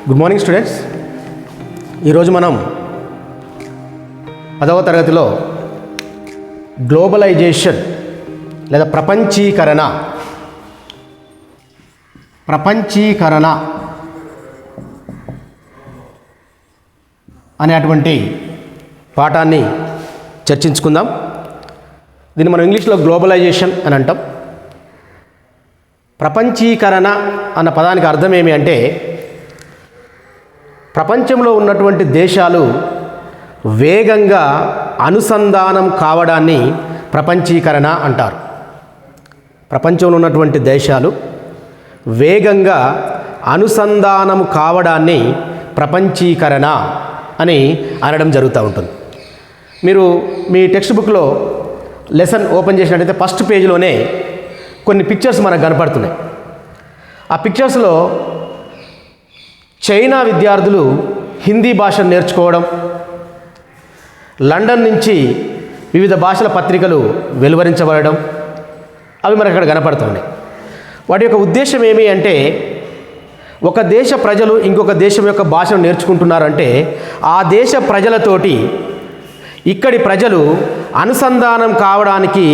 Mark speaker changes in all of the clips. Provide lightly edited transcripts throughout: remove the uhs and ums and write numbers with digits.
Speaker 1: Good morning students. ఈరోజు మనం 10వ తరగతిలో గ్లోబలైజేషన్ లేదా ప్రపంచీకరణ అనేటువంటి పాఠాన్ని చర్చించుకుందాం. దీన్ని మనం ఇంగ్లీష్లో గ్లోబలైజేషన్ అని అంటాం. ప్రపంచీకరణ అన్న పదానికి అర్థం ఏమి అంటే ప్రపంచంలో ఉన్నటువంటి దేశాలు వేగంగా అనుసంధానం కావడాన్ని ప్రపంచీకరణ అంటారు. ప్రపంచంలో ఉన్నటువంటి దేశాలు వేగంగా అనుసంధానం కావడాన్ని ప్రపంచీకరణ అని అనడం జరుగుతూ ఉంటుంది. మీరు మీ టెక్స్ట్ బుక్లో లెసన్ ఓపెన్ చేసినట్టయితే ఫస్ట్ పేజీలోనే కొన్ని పిక్చర్స్ మనకు కనపడుతున్నాయి. ఆ పిక్చర్స్లో చైనా విద్యార్థులు హిందీ భాషను నేర్చుకోవడం, లండన్ నుంచి వివిధ భాషల పత్రికలు వెలువరించబడడం అవి మనకు అక్కడ కనపడుతున్నాయి. వాటి యొక్క ఉద్దేశం ఏమి అంటే ఒక దేశ ప్రజలు ఇంకొక దేశం యొక్క భాషను నేర్చుకుంటున్నారంటే ఆ దేశ ప్రజలతోటి ఇక్కడి ప్రజలు అనుసంధానం కావడానికి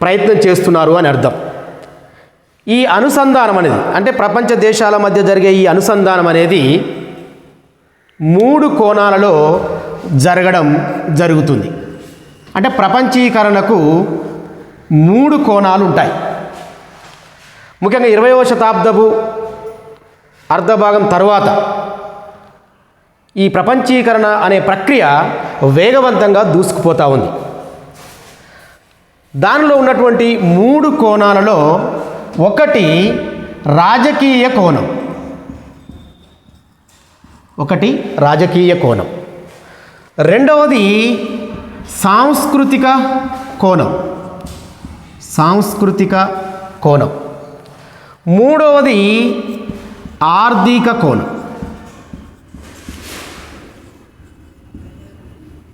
Speaker 1: ప్రయత్నం చేస్తున్నారు అని అర్థం. ఈ అనుసంధానం అనేది అంటే ప్రపంచ దేశాల మధ్య జరిగే ఈ అనుసంధానం అనేది 3 కోణాలలో జరగడం జరుగుతుంది. అంటే ప్రపంచీకరణకు 3 కోణాలు ఉంటాయి. ముఖ్యంగా 20వ శతాబ్దపు అర్ధభాగం తరువాత ఈ ప్రపంచీకరణ అనే ప్రక్రియ వేగవంతంగా దూసుకుపోతూ ఉంది. దానిలో ఉన్నటువంటి 3 కోణాలలో ఒకటి రాజకీయ కోణం, రెండవది సాంస్కృతిక కోణం, మూడవది ఆర్థిక కోణం.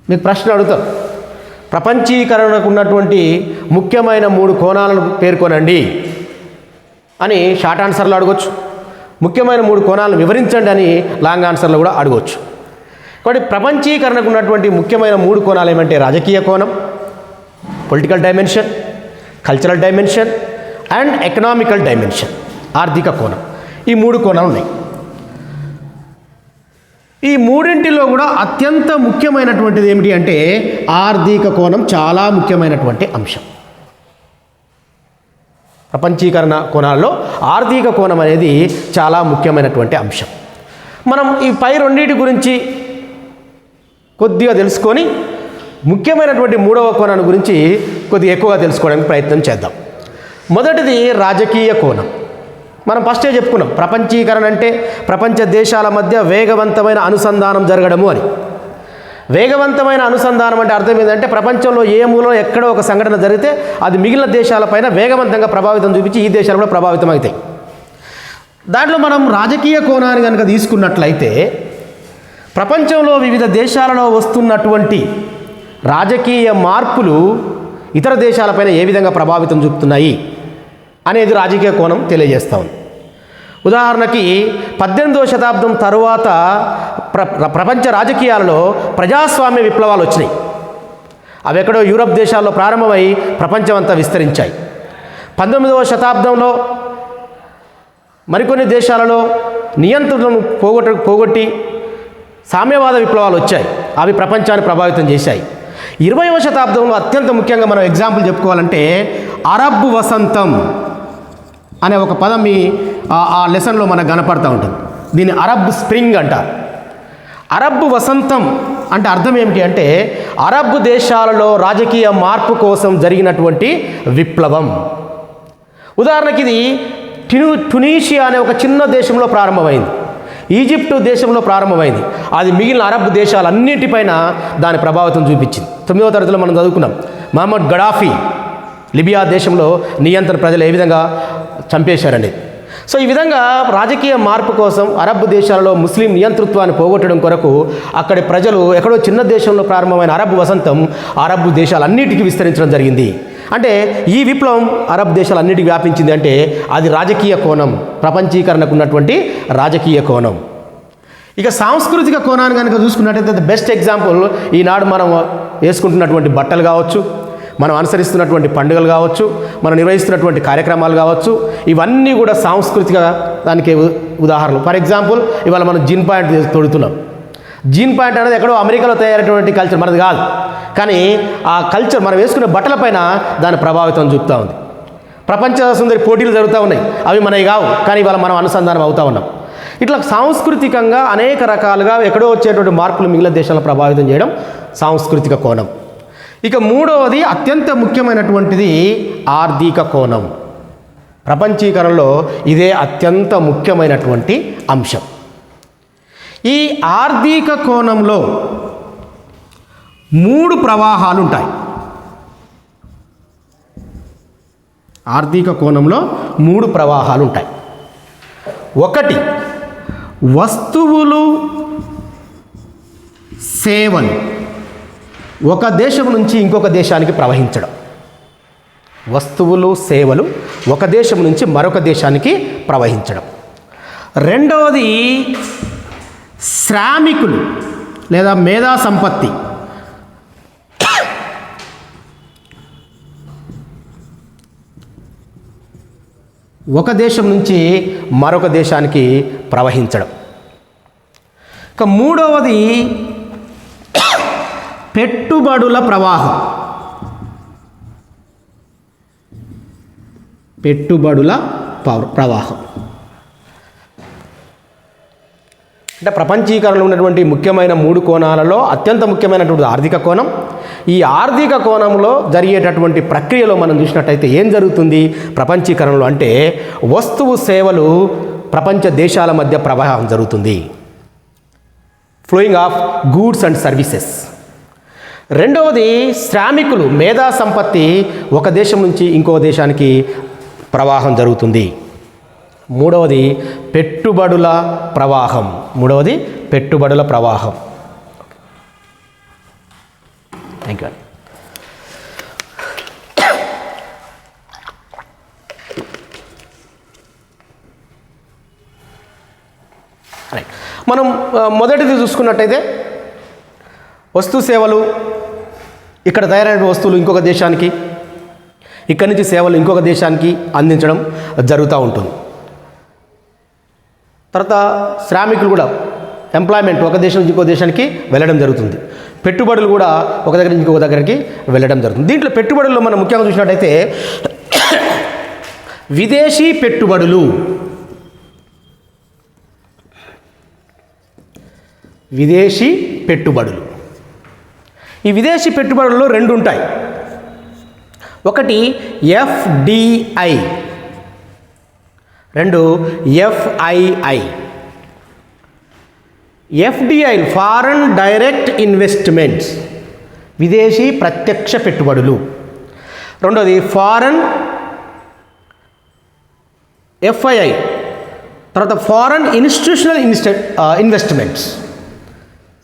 Speaker 1: మీకు ప్రశ్న అడుగుతాం, ప్రపంచీకరణకు ఉన్నటువంటి ముఖ్యమైన 3 కోణాలను పేర్కొనండి అని షార్ట్ ఆన్సర్లో అడగవచ్చు. ముఖ్యమైన 3 కోణాలను వివరించండి అని లాంగ్ ఆన్సర్లో కూడా అడగవచ్చు. కాబట్టి ప్రపంచీకరణకు ఉన్నటువంటి ముఖ్యమైన 3 కోణాలు ఏమంటే రాజకీయ కోణం, political dimension, cultural dimension and economical dimension, ఆర్థిక కోణం. ఈ 3 కోణాలు ఉన్నాయి. ఈ మూడింటిలో కూడా అత్యంత ముఖ్యమైనటువంటిది ఏమిటి అంటే ఆర్థిక కోణం చాలా ముఖ్యమైనటువంటి అంశం. ప్రపంచీకరణ కోణాల్లో ఆర్థిక కోణం అనేది చాలా ముఖ్యమైనటువంటి అంశం. మనం ఈ పై రెండింటి గురించి కొద్దిగా తెలుసుకొని ముఖ్యమైనటువంటి 3వ కోణాన్ని గురించి కొద్దిగా ఎక్కువగా తెలుసుకోవడానికి ప్రయత్నం చేద్దాం. మొదటిది రాజకీయ కోణం. మనం ఫస్టే చెప్పుకున్నాం, ప్రపంచీకరణ అంటే ప్రపంచ దేశాల మధ్య వేగవంతమైన అనుసంధానం జరగడము అని. వేగవంతమైన అనుసంధానం అంటే అర్థం ఏంటంటే ప్రపంచంలో ఏ మూలలో ఎక్కడో ఒక సంఘటన జరిగితే అది మిగిలిన దేశాలపైన వేగవంతంగా ప్రభావితం చూపించి ఈ దేశాలు కూడా ప్రభావితం అవుతాయి. దాంట్లో మనం రాజకీయ కోణాన్ని కనుక తీసుకున్నట్లయితే ప్రపంచంలో వివిధ దేశాలలో వస్తున్నటువంటి రాజకీయ మార్పులు ఇతర దేశాలపైన ఏ విధంగా ప్రభావితం చూపుతున్నాయి అనేది రాజకీయ కోణం తెలియజేస్తూ ఉంది. ఉదాహరణకి 18వ శతాబ్దం తరువాత ప్రపంచ రాజకీయాలలో ప్రజాస్వామ్య విప్లవాలు వచ్చినాయి. అవి ఎక్కడో యూరప్ దేశాల్లో ప్రారంభమై ప్రపంచమంతా విస్తరించాయి. 19వ శతాబ్దంలో మరికొన్ని దేశాలలో నియంత్రణను పోగొట్టి సామ్యవాద విప్లవాలు వచ్చాయి. అవి ప్రపంచాన్ని ప్రభావితం చేశాయి. 20వ శతాబ్దంలో అత్యంత ముఖ్యంగా మనం ఎగ్జాంపుల్ చెప్పుకోవాలంటే అరబ్ వసంతం అనే ఒక పదం మీ ఆ లెసన్లో మనకు కనపడుతూ ఉంటుంది. దీన్ని అరబ్ స్ప్రింగ్ అంటారు. అరబ్ వసంతం అంటే అర్థం ఏమిటి అంటే అరబ్ దేశాలలో రాజకీయ మార్పు కోసం జరిగినటువంటి విప్లవం. ఉదాహరణకి ఇది ట్యునీషియా అనే ఒక చిన్న దేశంలో ప్రారంభమైంది, ఈజిప్టు దేశంలో ప్రారంభమైంది. అది మిగిలిన అరబ్ దేశాలన్నిటిపైన దాని ప్రభావితం చూపించింది. 9వ తరగతిలో మనం చదువుకున్నాం, మహమ్మద్ గడాఫీ లిబియా దేశంలో నియంత్రణ ప్రజలు ఏ విధంగా చంపేశారండి. సో ఈ విధంగా రాజకీయ మార్పు కోసం అరబ్ దేశాలలో ముస్లిం నియంతృత్వాన్ని పోగొట్టడం కొరకు అక్కడి ప్రజలు ఎక్కడో చిన్న దేశంలో ప్రారంభమైన అరబ్ వసంతం అరబ్ దేశాలన్నిటికీ విస్తరించడం జరిగింది. అంటే ఈ విప్లవం అరబ్ దేశాలన్నిటికీ వ్యాపించింది అంటే అది రాజకీయ కోణం, ప్రపంచీకరణకు ఉన్నటువంటి రాజకీయ కోణం. ఇక సాంస్కృతిక కోణాన్ని కనుక చూసుకున్నట్టయితే బెస్ట్ ఎగ్జాంపుల్ ఈనాడు మనం వేసుకుంటున్నటువంటి బట్టలు కావచ్చు, మనం అనుసరిస్తున్నటువంటి పండుగలు కావచ్చు, మనం నిర్వహిస్తున్నటువంటి కార్యక్రమాలు కావచ్చు, ఇవన్నీ కూడా సాంస్కృతిక దానికి ఉదాహరణలు. ఫర్ ఎగ్జాంపుల్ ఇవాళ మనం జీన్ ప్యాంట్ తొడుగుతున్నాం. జీన్ ప్యాంట్ అనేది ఎక్కడో అమెరికాలో తయారైనటువంటి కల్చర్, మనది కాదు. కానీ ఆ కల్చర్ మనం వేసుకునే బట్టలపైన దాని ప్రభావితం చూపుతూ ఉంది. ప్రపంచ సుందరి పోటీలు జరుగుతూ ఉన్నాయి, అవి మనవి కావు, కానీ ఇవాళ మనం అనుసంధానం అవుతూ ఉన్నాం. ఇట్లా సాంస్కృతికంగా అనేక రకాలుగా ఎక్కడో వచ్చేటువంటి మార్పులు మిగిలిన దేశాలను ప్రభావితం చేయడం సాంస్కృతిక కోణం. ఇక మూడవది అత్యంత ముఖ్యమైనటువంటిది ఆర్థిక కోణం. ప్రపంచీకరణలో ఇదే అత్యంత ముఖ్యమైనటువంటి అంశం. ఈ ఆర్థిక కోణంలో 3 ప్రవాహాలు ఉంటాయి. ఆర్థిక కోణంలో 3 ప్రవాహాలు ఉంటాయి. ఒకటి వస్తువులు, సేవలు ఒక దేశం నుంచి ఇంకొక దేశానికి ప్రవహించడం. వస్తువులు, సేవలు ఒక దేశం నుంచి మరొక దేశానికి ప్రవహించడం. రెండవది శ్రామికులు లేదా మేధా సంపత్తి. ఒక దేశం నుంచి మరొక దేశానికి ప్రవహించడం. ఇక మూడవది పెట్టుబడుల ప్రవాహం. పెట్టుబడుల ప్రవాహం అంటే ప్రపంచీకరణలో ఉన్నటువంటి ముఖ్యమైన 3 కోణాలలో అత్యంత ముఖ్యమైనటువంటి ఆర్థిక కోణం. ఈ ఆర్థిక కోణంలో జరిగేటటువంటి ప్రక్రియలో మనం చూసినట్టయితే ఏం జరుగుతుంది ప్రపంచీకరణలో అంటే వస్తువు, సేవలు ప్రపంచ దేశాల మధ్య ప్రవాహం జరుగుతుంది. Flowing of goods and services. రెండవది శ్రామికులు, మేధా సంపత్తి ఒక దేశం నుంచి ఇంకో దేశానికి ప్రవాహం జరుగుతుంది. మూడవది పెట్టుబడుల ప్రవాహం. పెట్టుబడుల ప్రవాహం. Thank you. రైట్. మనం మొదటిది చూసుకున్నట్టయితే వస్తు సేవలు, ఇక్కడ తయారైన వస్తువులు ఇంకొక దేశానికి, ఇక్కడి నుంచి సేవలు ఇంకొక దేశానికి అందించడం జరుగుతూ ఉంటుంది. తర్వాత శ్రామికులు కూడా ఎంప్లాయ్మెంట్ ఒక దేశం నుంచి ఇంకో దేశానికి వెళ్ళడం జరుగుతుంది. పెట్టుబడులు కూడా ఒక దగ్గర నుంచి ఇంకొక దగ్గరికి వెళ్ళడం జరుగుతుంది. దీంట్లో పెట్టుబడుల్లో మనం ముఖ్యంగా చూసినట్టయితే విదేశీ పెట్టుబడులు. విదేశీ పెట్టుబడులు. ఈ విదేశీ పెట్టుబడుల్లో 2 ఉంటాయి. ఒకటి FDI, 2 FII. FDI foreign direct investments, విదేశీ ప్రత్యక్ష పెట్టుబడులు. రెండోది ఫారెన్ FII, తర్వాత foreign institutional investments.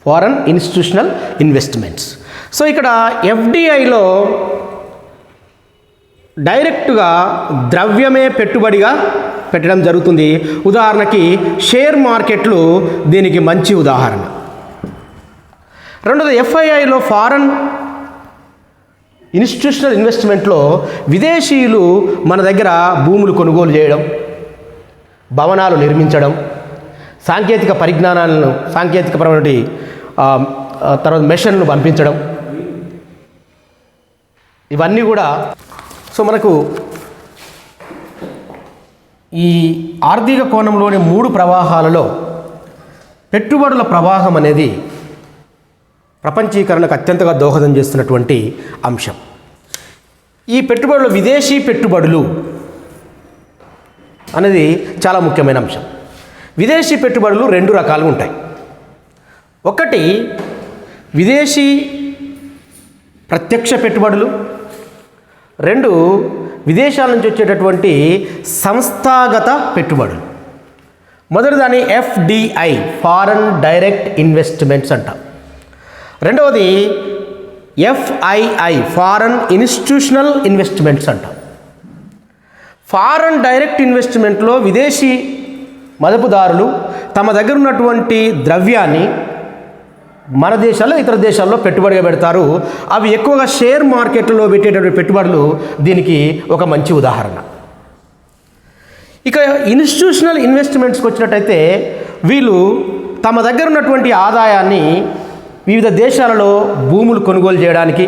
Speaker 1: Foreign institutional investments. So ఇక్కడ FDIలో డైరెక్ట్గా ద్రవ్యమే పెట్టుబడిగా పెట్టడం జరుగుతుంది. ఉదాహరణకి షేర్ మార్కెట్లు దీనికి మంచి ఉదాహరణ. రెండోది FIIలో ఫారెన్ ఇన్స్టిట్యూషనల్ ఇన్వెస్ట్మెంట్లో విదేశీయులు మన దగ్గర భూములు కొనుగోలు చేయడం, భవనాలు నిర్మించడం, సాంకేతిక పరిజ్ఞానాలను, సాంకేతికపరమైన తర్వాత మెషన్లు పంపించడం, ఇవన్నీ కూడా. సో మనకు ఈ ఆర్థిక కోణంలోని 3 ప్రవాహాలలో పెట్టుబడుల ప్రవాహం అనేది ప్రపంచీకరణకు అత్యంతగా దోహదం చేస్తున్నటువంటి అంశం. ఈ పెట్టుబడులు, విదేశీ పెట్టుబడులు అనేది చాలా ముఖ్యమైన అంశం. విదేశీ పెట్టుబడులు 2 రకాలుగా ఉంటాయి. ఒకటి విదేశీ ప్రత్యక్ష పెట్టుబడులు, 2 విదేశాల నుంచి వచ్చేటటువంటి సంస్థాగత పెట్టుబడులు. మొదటి దాన్ని FDI ఫారెన్ డైరెక్ట్ ఇన్వెస్ట్మెంట్స్ అంటాం. రెండవది FII ఫారెన్ ఇన్స్టిట్యూషనల్ ఇన్వెస్ట్మెంట్స్ అంటాం. ఫారెన్ డైరెక్ట్ ఇన్వెస్ట్మెంట్లో విదేశీ మదుపుదారులు తమ దగ్గర ఉన్నటువంటి ద్రవ్యాన్ని మన దేశాల్లో ఇతర దేశాల్లో పెట్టుబడిగా పెడతారు. అవి ఎక్కువగా షేర్ మార్కెట్లో పెట్టేటటువంటి పెట్టుబడులు దీనికి ఒక మంచి ఉదాహరణ. ఇక ఇన్స్టిట్యూషనల్ ఇన్వెస్ట్మెంట్స్కి వచ్చినట్టయితే వీళ్ళు తమ దగ్గర ఉన్నటువంటి ఆదాయాన్ని వివిధ దేశాలలో భూములు కొనుగోలు చేయడానికి,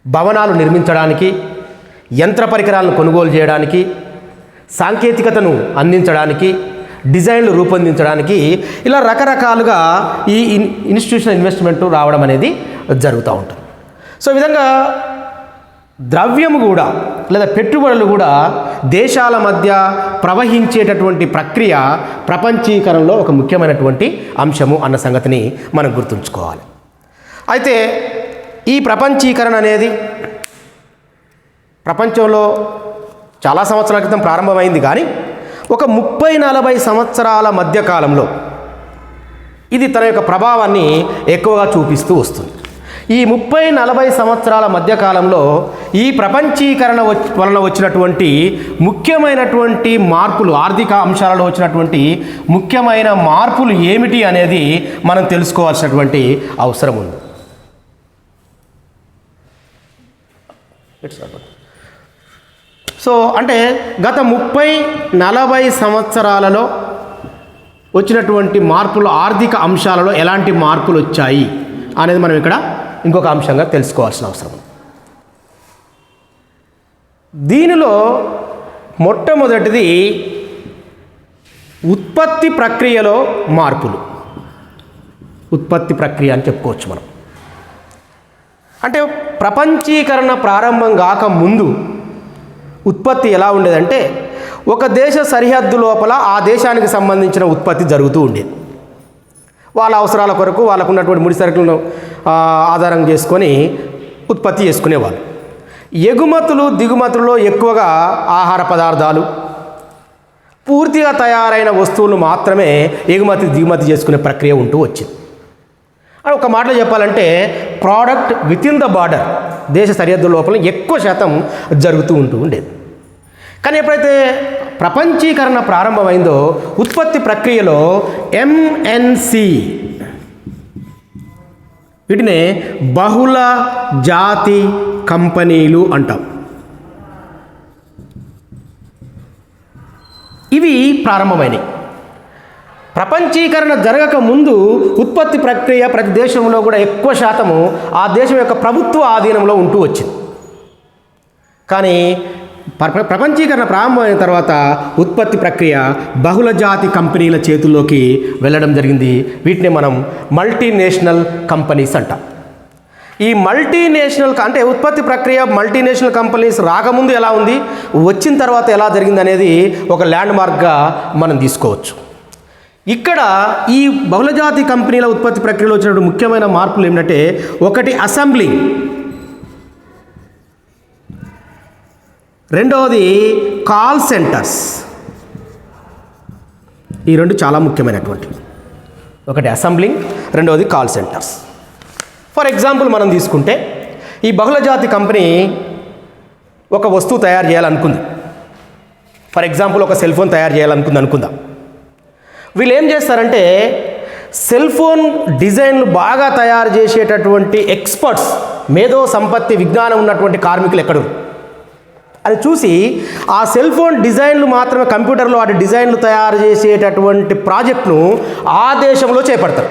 Speaker 1: భవనాలు నిర్మించడానికి, యంత్ర పరికరాలను కొనుగోలు చేయడానికి, సాంకేతికతను అందించడానికి, డిజైన్లు రూపొందించడానికి ఇలా రకరకాలుగా ఈ ఇన్స్టిట్యూషనల్ ఇన్వెస్ట్మెంట్ రావడం అనేది జరుగుతూ ఉంటుంది. సో ఈ విధంగా ద్రవ్యము కూడా లేదా పెట్టుబడులు కూడా దేశాల మధ్య ప్రవహించేటటువంటి ప్రక్రియ ప్రపంచీకరణలో ఒక ముఖ్యమైనటువంటి అంశము అన్న సంగతిని మనం గుర్తుంచుకోవాలి. అయితే ఈ ప్రపంచీకరణ అనేది ప్రపంచంలో చాలా సంవత్సరాల క్రితం ప్రారంభమైంది, కానీ ఒక 30-40 సంవత్సరాల మధ్యకాలంలో ఇది తన యొక్క ప్రభావాన్ని ఎక్కువగా చూపిస్తూ వస్తుంది. ఈ 30-40 సంవత్సరాల మధ్యకాలంలో ఈ ప్రపంచీకరణ వలన వచ్చినటువంటి ముఖ్యమైనటువంటి మార్పులు, ఆర్థిక అంశాలలో వచ్చినటువంటి ముఖ్యమైన మార్పులు ఏమిటి అనేది మనం తెలుసుకోవాల్సినటువంటి అవసరం ఉంది. సో అంటే గత 30-40 సంవత్సరాలలో వచ్చినటువంటి మార్పులు, ఆర్థిక అంశాలలో ఎలాంటి మార్పులు వచ్చాయి అనేది మనం ఇక్కడ ఇంకొక అంశంగా తెలుసుకోవాల్సిన అవసరం ఉంది. దీనిలో మొట్టమొదటిది ఉత్పత్తి ప్రక్రియలో మార్పులు. ఉత్పత్తి ప్రక్రియ అని చెప్పుకోవచ్చు మనం. అంటే ప్రపంచీకరణ ప్రారంభం కాక ముందు ఉత్పత్తి ఎలా ఉండేదంటే ఒక దేశ సరిహద్దు లోపల ఆ దేశానికి సంబంధించిన ఉత్పత్తి జరుగుతూ ఉండేది. వాళ్ళ అవసరాల కొరకు వాళ్ళకు ఉన్నటువంటి ముడి సరుకులను ఆధారం చేసుకొని ఉత్పత్తి చేసుకునేవాళ్ళు. ఎగుమతులు దిగుమతుల్లో ఎక్కువగా ఆహార పదార్థాలు, పూర్తిగా తయారైన వస్తువులు మాత్రమే ఎగుమతి దిగుమతి చేసుకునే ప్రక్రియ ఉంటూ వచ్చింది. ఒక మాటలో చెప్పాలంటే product with in the border, దేశ సరిహద్దు లోపల ఎక్కువ శాతం జరుగుతూ ఉంటూ ఉండేది. కానీ ఎప్పుడైతే ప్రపంచీకరణ ప్రారంభమైందో ఉత్పత్తి ప్రక్రియలో ఎంఎన్సి, వీటినే బహుళ జాతి కంపెనీలు అంటాం, ఇవి ప్రారంభమైనవి. ప్రపంచీకరణ జరగక ముందు ఉత్పత్తి ప్రక్రియ ప్రతి దేశంలో కూడా ఎక్కువ శాతము ఆ దేశం యొక్క ప్రభుత్వ ఆధీనంలో ఉంటూ వచ్చింది. కానీ ప్రపంచీకరణ ప్రారంభమైన తర్వాత ఉత్పత్తి ప్రక్రియ బహుళ జాతి కంపెనీల చేతుల్లోకి వెళ్ళడం జరిగింది. వీటిని మనం మల్టీనేషనల్ కంపెనీస్ అంటాం. ఈ మల్టీనేషనల్ అంటే ఉత్పత్తి ప్రక్రియ మల్టీనేషనల్ కంపెనీస్ రాకముందు ఎలా ఉంది, వచ్చిన తర్వాత ఎలా జరిగింది అనేది ఒక ల్యాండ్ మార్క్గా మనం తీసుకోవచ్చు. ఇక్కడ ఈ బహుళజాతి కంపెనీల ఉత్పత్తి ప్రక్రియలో వచ్చినటువంటి ముఖ్యమైన మార్పులు ఏమిటంటే, ఒకటి అసెంబ్లింగ్, రెండవది కాల్ సెంటర్స్. ఈ రెండు చాలా ముఖ్యమైనటువంటివి. ఒకటి అసెంబ్లింగ్, రెండవది కాల్ సెంటర్స్. ఫర్ ఎగ్జాంపుల్ మనం తీసుకుంటే ఈ బహుళజాతి కంపెనీ ఒక వస్తువు తయారు చేయాలనుకుంది. ఫర్ ఎగ్జాంపుల్ ఒక సెల్ ఫోన్ తయారు చేయాలనుకుంది అనుకుందాం. వీళ్ళు ఏం చేస్తారంటే సెల్ ఫోన్ డిజైన్లు బాగా తయారు చేసేటటువంటి ఎక్స్పర్ట్స్, మేధో సంపత్తి విజ్ఞానం ఉన్నటువంటి కార్మికులు ఎక్కడు అని చూసి ఆ సెల్ ఫోన్ డిజైన్లు మాత్రమే కంప్యూటర్లో వాటి డిజైన్లు తయారు చేసేటటువంటి ప్రాజెక్టును ఆ దేశంలో చేపడతారు.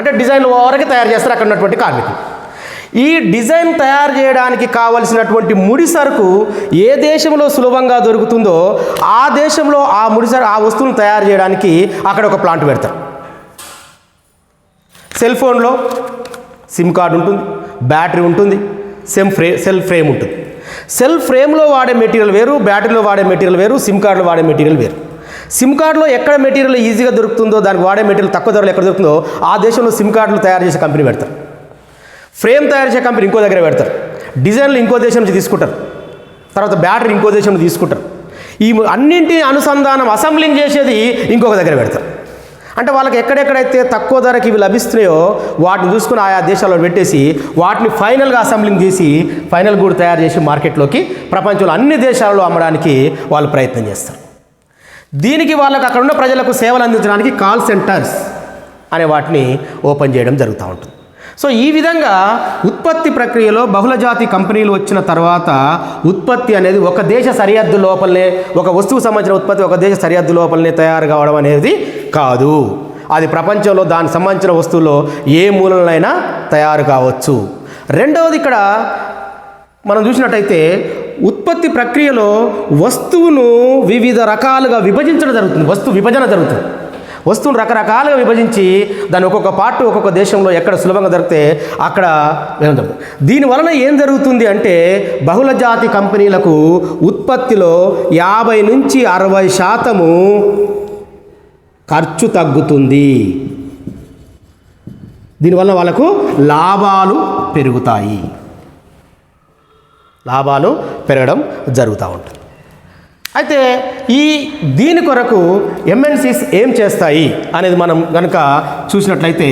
Speaker 1: అంటే డిజైన్లు వరకే తయారు చేస్తారు అక్కడ ఉన్నటువంటి కార్మికులు. ఈ డిజైన్ తయారు చేయడానికి కావలసినటువంటి ముడి సరుకు ఏ దేశంలో సులభంగా దొరుకుతుందో ఆ దేశంలో ఆ వస్తువును తయారు చేయడానికి అక్కడ ఒక ప్లాంట్ పెడతారు. సెల్ ఫోన్లో సిమ్ కార్డు ఉంటుంది, బ్యాటరీ ఉంటుంది, సెల్ ఫ్రేమ్ ఉంటుంది. సెల్ ఫ్రేమ్లో వాడే మెటీరియల్ వేరు, బ్యాటరీలో వాడే మెటీరియల్ వేరు, సిమ్ కార్డులో వాడే మెటీరియల్ వేరు. సిమ్ కార్డులో ఎక్కడ మెటీరియల్ ఈజీగా దొరుకుతుందో, దానికి వాడే మెటీరియల్ తక్కువ ధరలో ఎక్కడ దొరుకుతుందో ఆ దేశంలో సిమ్ కార్డులు తయారు చేసే కంపెనీ పెడతారు. ఫ్రేమ్ తయారు చేసే కంపెనీ ఇంకో దగ్గర పెడతారు. డిజైన్లు ఇంకో దేశం నుంచి తీసుకుంటారు. తర్వాత బ్యాటరీ ఇంకో దేశం నుంచి తీసుకుంటారు. ఈ అన్నింటినీ అనుసంధానం అసెంబ్లింగ్ చేసేది ఇంకొక దగ్గర పెడతారు. అంటే వాళ్ళకి ఎక్కడెక్కడైతే తక్కువ ధరకి ఇవి లభిస్తున్నాయో వాటిని చూసుకుని ఆయా దేశాల్లో పెట్టేసి వాటిని ఫైనల్గా అసెంబ్లింగ్ చేసి ఫైనల్ గూడ్ తయారు చేసి మార్కెట్లోకి ప్రపంచంలో అన్ని దేశాలలో అమ్మడానికి వాళ్ళు ప్రయత్నం చేస్తారు. దీనికి వాళ్ళకి అక్కడ ఉన్న ప్రజలకు సేవలు అందించడానికి కాల్ సెంటర్స్ అనే వాటిని ఓపెన్ చేయడం జరుగుతూ ఉంటుంది. సో ఈ విధంగా ఉత్పత్తి ప్రక్రియలో బహుళజాతి కంపెనీలు వచ్చిన తర్వాత ఉత్పత్తి అనేది ఒక దేశ సరిహద్దు లోపలనే, ఒక వస్తువుకు సంబంధించిన ఉత్పత్తి ఒక దేశ సరిహద్దు లోపలనే తయారు కావడం అనేది కాదు. అది ప్రపంచంలో దానికి సంబంధించిన వస్తువుల్లో ఏ మూలనైనా తయారు కావచ్చు. రెండవది, ఇక్కడ మనం చూసినట్టయితే ఉత్పత్తి ప్రక్రియలో వస్తువును వివిధ రకాలుగా విభజించడం జరుగుతుంది. వస్తు విభజన జరుగుతుంది. వస్తువును రకరకాలుగా విభజించి దాని ఒక్కొక్క పార్ట్ ఒక్కొక్క దేశంలో ఎక్కడ సులభంగా దొరికితే అక్కడ దీనివలన ఏం జరుగుతుంది అంటే బహుళజాతి కంపెనీలకు ఉత్పత్తిలో 50 నుంచి 60% ఖర్చు తగ్గుతుంది. దీనివల్ల వాళ్ళకు లాభాలు పెరుగుతాయి. లాభాలు పెరగడం జరుగుతూ ఉంటుంది. అయితే దీని కొరకు ఎంఎన్సీస్ ఏం చేస్తాయి అనేది మనం కనుక చూసినట్లయితే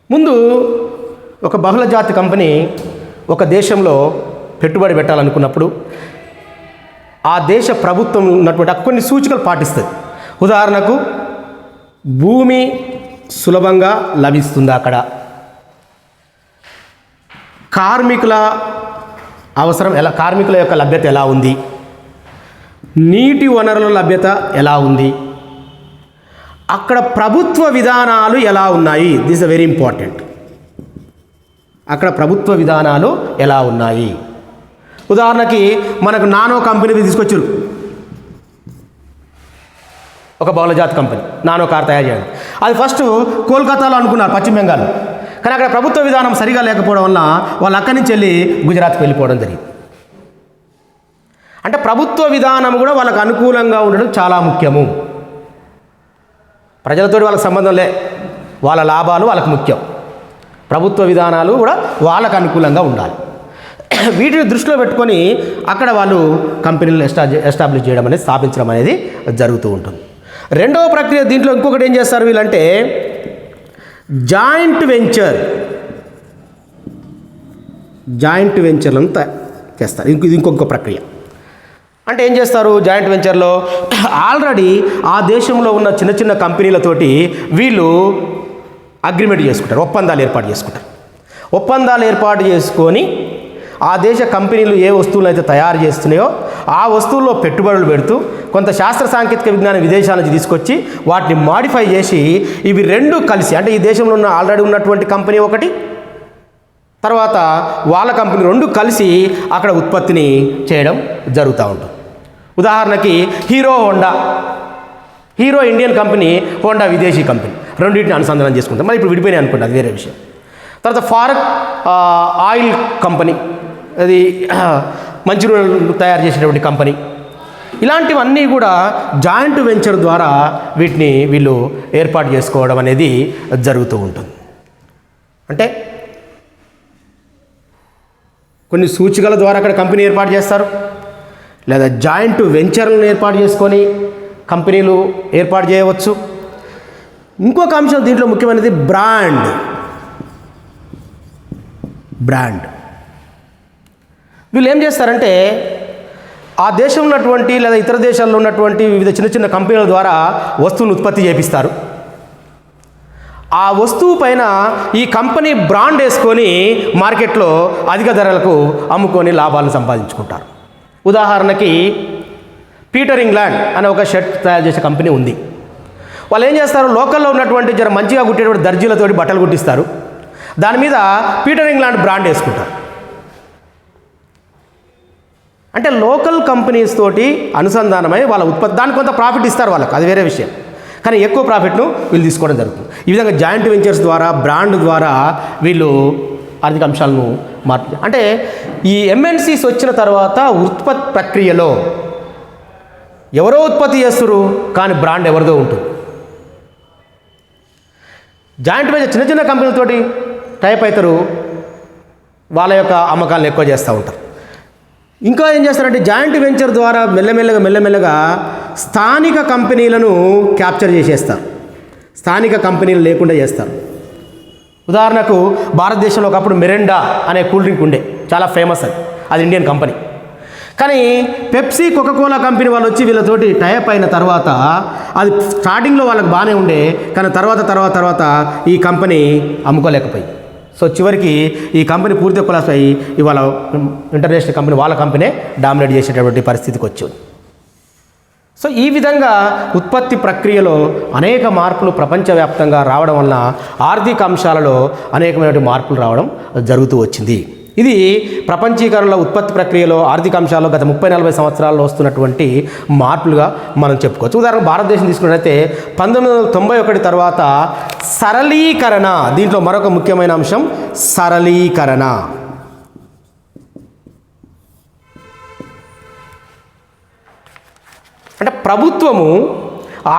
Speaker 1: ముందు ఒక బహుళజాతి కంపెనీ ఒక దేశంలో పెట్టుబడి పెట్టాలనుకున్నప్పుడు ఆ దేశ ప్రభుత్వం ఉన్నటువంటి కొన్ని సూచికలు పాటిస్తుంది. ఉదాహరణకు భూమి సులభంగా లభిస్తుంది, అక్కడ కార్మికుల అవసరం కార్మికుల యొక్క లభ్యత ఎలా ఉంది, నీటి వనరుల లభ్యత ఎలా ఉంది, అక్కడ ప్రభుత్వ విధానాలు ఎలా ఉన్నాయి. This is very important. అక్కడ ప్రభుత్వ విధానాలు ఎలా ఉన్నాయి. ఉదాహరణకి మనకు నానో కంపెనీ తీసుకొచ్చారు, ఒక బహుళజాతి కంపెనీ నానో కార్ తయారు చేయడం. అది ఫస్ట్ కోల్కతాలో అనుకున్నారు, పశ్చిమ బెంగాల్. కానీ అక్కడ ప్రభుత్వ విధానం సరిగా లేకపోవడం వల్ల వాళ్ళు అక్కడి నుంచి వెళ్ళి గుజరాత్కి వెళ్ళిపోవడం జరిగింది. అంటే ప్రభుత్వ విధానం కూడా వాళ్ళకు అనుకూలంగా ఉండడం చాలా ముఖ్యము. ప్రజలతో వాళ్ళకి సంబంధం లే, వాళ్ళ లాభాలు వాళ్ళకు ముఖ్యం. ప్రభుత్వ విధానాలు కూడా వాళ్ళకు అనుకూలంగా ఉండాలి. వీటిని దృష్టిలో పెట్టుకొని అక్కడ వాళ్ళు కంపెనీలు ఎస్టాబ్లిష్ చేయడం అనేది, స్థాపించడం అనేది జరుగుతూ ఉంటుంది. రెండవ ప్రక్రియ దీంట్లో ఇంకొకటి ఏం చేస్తారు వీళ్ళంటే జాయింట్ వెంచర్లను చేస్తారు. ఇది ఇంకొక ప్రక్రియ. అంటే ఏం చేస్తారు జాయింట్ వెంచర్లో? ఆల్రెడీ ఆ దేశంలో ఉన్న చిన్న చిన్న కంపెనీలతోటి వీళ్ళు అగ్రిమెంట్ చేసుకుంటారు, ఒప్పందాలు ఏర్పాటు చేసుకుంటారు. ఒప్పందాలు ఏర్పాటు చేసుకొని ఆ దేశ కంపెనీలు ఏ వస్తువులు అయితే తయారు చేస్తున్నాయో ఆ వస్తువుల్లో పెట్టుబడులు పెడుతూ కొంత శాస్త్ర సాంకేతిక విజ్ఞానం విదేశాల నుంచి తీసుకొచ్చి వాటిని మాడిఫై చేసి ఇవి రెండు కలిసి, అంటే ఈ దేశంలో ఉన్న ఆల్రెడీ ఉన్నటువంటి కంపెనీ ఒకటి, తర్వాత వాళ్ళ కంపెనీ రెండు కలిసి అక్కడ ఉత్పత్తిని చేయడం జరుగుతూ ఉంటుంది. ఉదాహరణకి హీరో ఇండియన్ కంపెనీ, హోండా విదేశీ కంపెనీ, రెండింటిని అనుసంధానం చేసుకుంటాం. మరి ఇప్పుడు విడిపోయినాయి అనుకుంటా, అది వేరే విషయం. తర్వాత ఫారక్ ఆయిల్ కంపెనీ, అది మంచినీళ్ళు తయారు చేసేటువంటి కంపెనీ. ఇలాంటివన్నీ కూడా జాయింట్ వెంచర్ ద్వారా వీళ్ళు ఏర్పాటు చేసుకోవడం అనేది జరుగుతూ ఉంటుంది. అంటే కొన్ని సూచికల ద్వారా అక్కడ కంపెనీ ఏర్పాటు చేస్తారు, లేదా జాయింట్ వెంచర్లను ఏర్పాటు చేసుకొని కంపెనీలు ఏర్పాటు చేయవచ్చు. ఇంకొక అంశం దీంట్లో ముఖ్యమైనది బ్రాండ్. వీళ్ళు ఏం చేస్తారంటే ఆ దేశంలో ఉన్నటువంటి లేదా ఇతర దేశాల్లో ఉన్నటువంటి వివిధ చిన్న చిన్న కంపెనీల ద్వారా వస్తువును ఉత్పత్తి చేపిస్తారు. ఆ వస్తువు పైన ఈ కంపెనీ బ్రాండ్ వేసుకొని మార్కెట్లో అధిక ధరలకు అమ్ముకొని లాభాలను సంపాదించుకుంటారు. ఉదాహరణకి పీటర్ ఇంగ్లాండ్ అనే ఒక షర్ట్ తయారు చేసే కంపెనీ ఉంది. వాళ్ళు ఏం చేస్తారు, లోకల్లో ఉన్నటువంటి మంచిగా కుట్టేటువంటి దర్జీలతోటి బట్టలు కుట్టిస్తారు, దాని మీద పీటర్ ఇంగ్లాండ్ బ్రాండ్ వేసుకుంటారు. అంటే లోకల్ కంపెనీస్ తోటి అనుసంధానమై వాళ్ళ ఉత్పత్తి, దానికి కొంత ప్రాఫిట్ ఇస్తారు వాళ్ళకి, అది వేరే విషయం, కానీ ఎక్కువ ప్రాఫిట్ను వీళ్ళు తీసుకోవడం జరుగుతుంది. ఈ విధంగా జాయింట్ వెంచర్స్ ద్వారా, బ్రాండ్ ద్వారా వీళ్ళు ఆర్థిక అంశాలను మార్పు. అంటే ఈ ఎంఎన్సీస్ వచ్చిన తర్వాత ఉత్పత్తి ప్రక్రియలో ఎవరో ఉత్పత్తి చేస్తారు, కానీ బ్రాండ్ ఎవరిదో ఉంటుంది. జాయింట్ వెంచర్ చిన్న చిన్న కంపెనీలతోటి టైప్ అవుతారు, వాళ్ళ యొక్క అమ్మకాలను ఎక్కువ చేస్తూ ఉంటారు. ఇంకా ఏం చేస్తారంటే జాయింట్ వెంచర్ ద్వారా మెల్లమెల్లగా స్థానిక కంపెనీలను క్యాప్చర్ చేసేస్తారు, స్థానిక కంపెనీలు లేకుండా చేస్తారు. ఉదాహరణకు భారతదేశంలో ఒకప్పుడు మిరిండా అనే కూల్ డ్రింక్ ఉండే, చాలా ఫేమస్ అది ఇండియన్ కంపెనీ. కానీ పెప్సీ కోకోకోలా కంపెనీ వాళ్ళు వచ్చి వీళ్ళతోటి టైప్ అయిన తర్వాత అది స్టార్టింగ్లో వాళ్ళకి బాగానే ఉండే, కానీ తర్వాత ఈ కంపెనీ అమ్ముకోలేకపోయింది. సో చివరికి ఈ కంపెనీ పూర్తిగా కొలాప్స్ అయ్యి ఇవాళ ఇంటర్నేషనల్ కంపెనీ వాళ్ళ కంపెనీ డామినేట్ చేసేటటువంటి పరిస్థితికి వచ్చింది. సో ఈ విధంగా ఉత్పత్తి ప్రక్రియలో అనేక మార్పులు ప్రపంచవ్యాప్తంగా రావడం వలన ఆర్థిక అంశాలలో అనేకమైన మార్పులు రావడం జరుగుతూ వచ్చింది. ఇది ప్రపంచీకరణలో ఉత్పత్తి ప్రక్రియలో ఆర్థిక అంశాల్లో గత 30-40 సంవత్సరాల్లో వస్తున్నటువంటి మార్పులుగా మనం చెప్పుకోవచ్చు. ఉదాహరణకు భారతదేశం తీసుకున్నట్లయితే 1991 తర్వాత సరళీకరణ, దీంట్లో మరొక ముఖ్యమైన అంశం సరళీకరణ. అంటే ప్రభుత్వము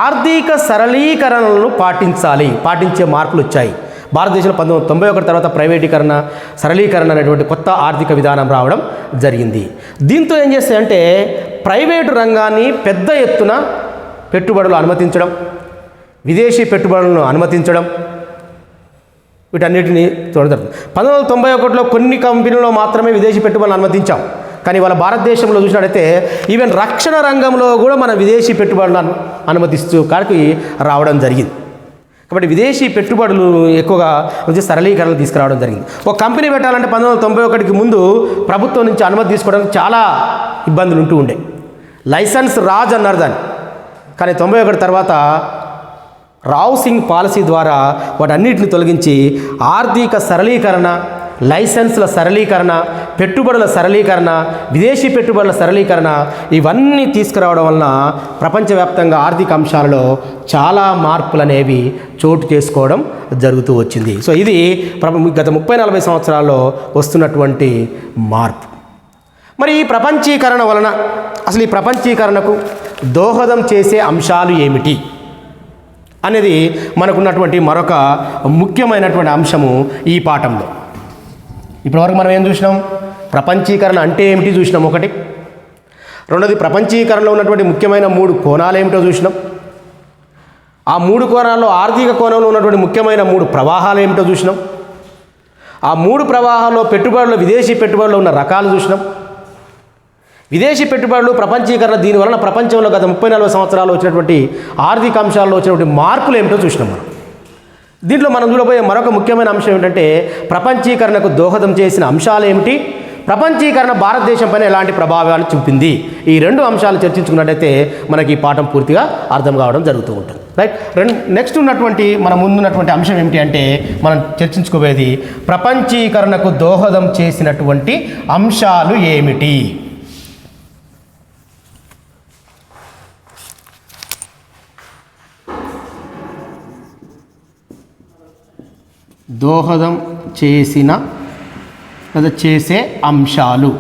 Speaker 1: ఆర్థిక సరళీకరణలను పాటించే మార్పులు వచ్చాయి. భారతదేశంలో 1991 తర్వాత ప్రైవేటీకరణ, సరళీకరణ అనేటువంటి కొత్త ఆర్థిక విధానం రావడం జరిగింది. దీంతో ఏం చేస్తాయంటే ప్రైవేటు రంగాన్ని పెద్ద ఎత్తున పెట్టుబడులు అనుమతించడం, విదేశీ పెట్టుబడులను అనుమతించడం, వీటన్నిటిని చూడదు. 1991లో కొన్ని కంపెనీల్లో మాత్రమే విదేశీ పెట్టుబడులు అనుమతించాం. కానీ వాళ్ళ భారతదేశంలో చూసినట్టయితే ఈవెన్ రక్షణ రంగంలో కూడా మన విదేశీ పెట్టుబడులను అనుమతిస్తూ కాడికి రావడం జరిగింది. కాబట్టి విదేశీ పెట్టుబడులు ఎక్కువగా సరళీకరణలు తీసుకురావడం జరిగింది. ఒక కంపెనీ పెట్టాలంటే 1991కి ముందు ప్రభుత్వం నుంచి అనుమతి తీసుకోవడానికి చాలా ఇబ్బందులు ఉంటూ ఉండే. లైసెన్స్ రాజ్ అన్నారు దాన్ని. కానీ 91 తర్వాత రావ్ సింగ్ పాలసీ ద్వారా వాటన్నిటిని తొలగించి ఆర్థిక సరళీకరణ, లైసెన్స్ల సరళీకరణ, పెట్టుబడుల సరళీకరణ, విదేశీ పెట్టుబడుల సరళీకరణ ఇవన్నీ తీసుకురావడం వలన ప్రపంచవ్యాప్తంగా ఆర్థిక అంశాలలో చాలా మార్పులు అనేవి చోటు చేసుకోవడం జరుగుతూ వచ్చింది. సో ఇది గత 30-40 సంవత్సరాల్లో వస్తున్నటువంటి మార్పు. మరి ఈ ప్రపంచీకరణ వలన అసలు ఈ ప్రపంచీకరణకు దోహదం చేసే అంశాలు ఏమిటి అనేది మనకున్నటువంటి మరొక ముఖ్యమైనటువంటి అంశము ఈ పాఠంలో. ఇప్పటివరకు మనం ఏం చూసినాం? ప్రపంచీకరణ అంటే ఏమిటి చూసినాం ఒకటి. రెండోది ప్రపంచీకరణలో ఉన్నటువంటి ముఖ్యమైన 3 కోణాలు ఏమిటో చూసినాం. ఆ 3 కోణాల్లో ఆర్థిక కోణంలో ఉన్నటువంటి ముఖ్యమైన 3 ప్రవాహాలు ఏమిటో చూసినాం. ఆ 3 ప్రవాహాల్లో పెట్టుబడులు, విదేశీ పెట్టుబడులు ఉన్న రకాలు చూసినాం. విదేశీ పెట్టుబడులు, ప్రపంచీకరణ, దీనివలన ప్రపంచంలో గత 30-40 సంవత్సరాలు వచ్చినటువంటి ఆర్థిక అంశాల్లో వచ్చినటువంటి మార్పులు ఏమిటో చూసినాం మనం. దీంట్లో మనం చూడబోయే మరొక ముఖ్యమైన అంశం ఏంటంటే ప్రపంచీకరణకు దోహదం చేసిన అంశాలు ఏమిటి, ప్రపంచీకరణ భారతదేశం పైన ఎలాంటి ప్రభావాలు చూపింది. ఈ 2 అంశాలు చర్చించుకున్నట్టయితే మనకి ఈ పాఠం పూర్తిగా అర్థం కావడం జరుగుతూ ఉంటుంది. రైట్. నెక్స్ట్ ఉన్నటువంటి మన ముందున్నటువంటి అంశం ఏమిటి అంటే మనం చర్చించుకోబోయేది ప్రపంచీకరణకు దోహదం చేసినటువంటి అంశాలు ఏమిటి. దోహదం చేసిన లేదా చేసే అంశాలు.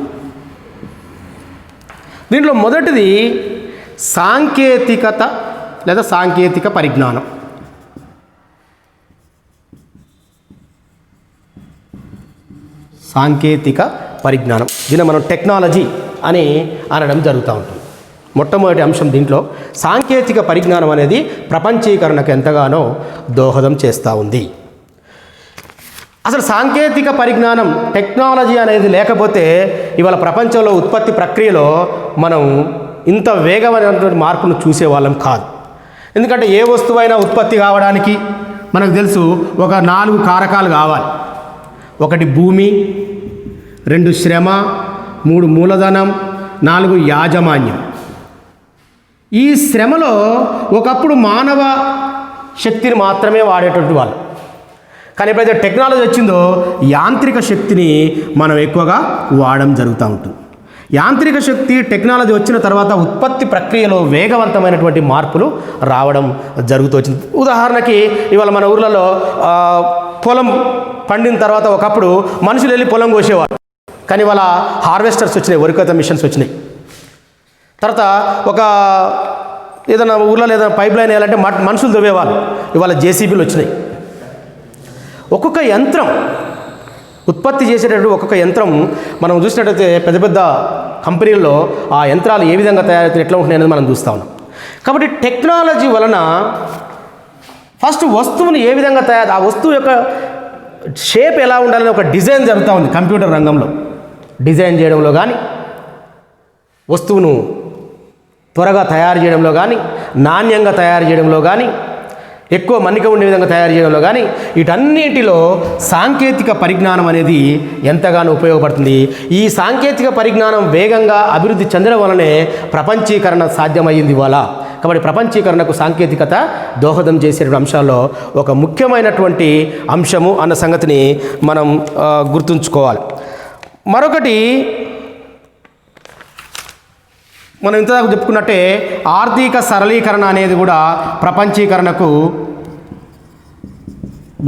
Speaker 1: దీంట్లో మొదటిది సాంకేతికత లేదా సాంకేతిక పరిజ్ఞానం. సాంకేతిక పరిజ్ఞానం, దీన్ని మనం టెక్నాలజీ అని అనడం జరుగుతూ ఉంటుంది. మొట్టమొదటి అంశం దీంట్లో సాంకేతిక పరిజ్ఞానం అనేది ప్రపంచీకరణకు ఎంతగానో దోహదం చేస్తూ ఉంది. అసలు సాంకేతిక పరిజ్ఞానం, టెక్నాలజీ అనేది లేకపోతే ఇవాళ ప్రపంచంలో ఉత్పత్తి ప్రక్రియలో మనం ఇంత వేగమైనటువంటి మార్పును చూసేవాళ్ళం కాదు. ఎందుకంటే ఏ వస్తువైనా ఉత్పత్తి కావడానికి మనకు తెలుసు ఒక 4 కారకాలు కావాలి. 1 భూమి, 2 శ్రమ, 3 మూలధనం, 4 యాజమాన్యం. ఈ శ్రమలో ఒకప్పుడు మానవ శక్తిని మాత్రమే వాడేటువంటి వాళ్ళు. కానీ ఎప్పుడైతే టెక్నాలజీ వచ్చిందో యాంత్రిక శక్తిని మనం ఎక్కువగా వాడడం జరుగుతూ ఉంటుంది. యాంత్రిక శక్తి, టెక్నాలజీ వచ్చిన తర్వాత ఉత్పత్తి ప్రక్రియలో వేగవంతమైనటువంటి మార్పులు రావడం జరుగుతూ వచ్చింది. ఉదాహరణకి ఇవాళ మన ఊర్లలో పొలం పండిన తర్వాత ఒకప్పుడు మనుషులు వెళ్ళి పొలం కోసేవారు. కానీ ఇవాళ హార్వెస్టర్స్ వచ్చినాయి, వరికోత మిషన్స్ వచ్చినాయి. తర్వాత ఒక ఏదైనా ఊర్లో ఏదైనా పైప్ లైన్ వేయాలంటే మనుషులు దువ్వేవాళ్ళు, ఇవాళ జేసీబీలు వచ్చినాయి. ఒక్కొక్క యంత్రం ఉత్పత్తి చేసేటప్పుడు ఒక్కొక్క యంత్రం మనం చూసినట్టయితే పెద్ద పెద్ద కంపెనీల్లో ఆ యంత్రాలు ఏ విధంగా తయారవుతాయి, ఎట్లా ఉంటున్నాయి అనేది మనం చూస్తూ ఉన్నాం. కాబట్టి టెక్నాలజీ వలన ఫస్ట్ వస్తువుని ఏ విధంగా ఆ వస్తువు యొక్క షేప్ ఎలా ఉండాలని ఒక డిజైన్ జరుగుతూ ఉంది కంప్యూటర్ రంగంలో. డిజైన్ చేయడంలో కానీ, వస్తువును త్వరగా తయారు చేయడంలో కానీ, నాణ్యంగా తయారు చేయడంలో కానీ, ఎక్కువ మన్నిక ఉండే విధంగా తయారు చేయడంలో కానీ, వీటన్నిటిలో సాంకేతిక పరిజ్ఞానం అనేది ఎంతగానో ఉపయోగపడుతుంది. ఈ సాంకేతిక పరిజ్ఞానం వేగంగా అభివృద్ధి చెందడం వలనే ప్రపంచీకరణ సాధ్యమైంది ఇవాళ. కాబట్టి ప్రపంచీకరణకు సాంకేతికత దోహదం చేసేటువంటి అంశాల్లో ఒక ముఖ్యమైనటువంటి అంశము అన్న సంగతిని మనం గుర్తుంచుకోవాలి. మరొకటి మనం ఇంతదాకా చెప్పుకున్నట్టే ఆర్థిక సరళీకరణ అనేది కూడా ప్రపంచీకరణకు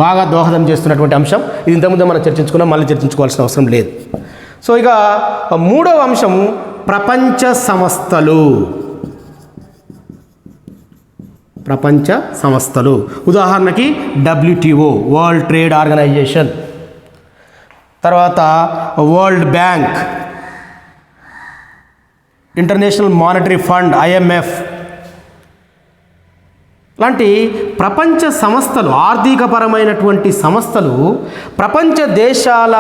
Speaker 1: బాగా దోహదం చేస్తున్నటువంటి అంశం. ఇది ఇంతకుముందు మనం చర్చించుకున్నాం, మళ్ళీ చర్చించుకోవాల్సిన అవసరం లేదు. సో ఇక మూడవ అంశం ప్రపంచ సంస్థలు. ప్రపంచ సంస్థలు ఉదాహరణకి WTO వరల్డ్ ట్రేడ్ ఆర్గనైజేషన్, తర్వాత world bank, international monetary fund IMF లాంటి ప్రపంచ సంస్థలు, ఆర్థికపరమైనటువంటి సంస్థలు ప్రపంచ దేశాల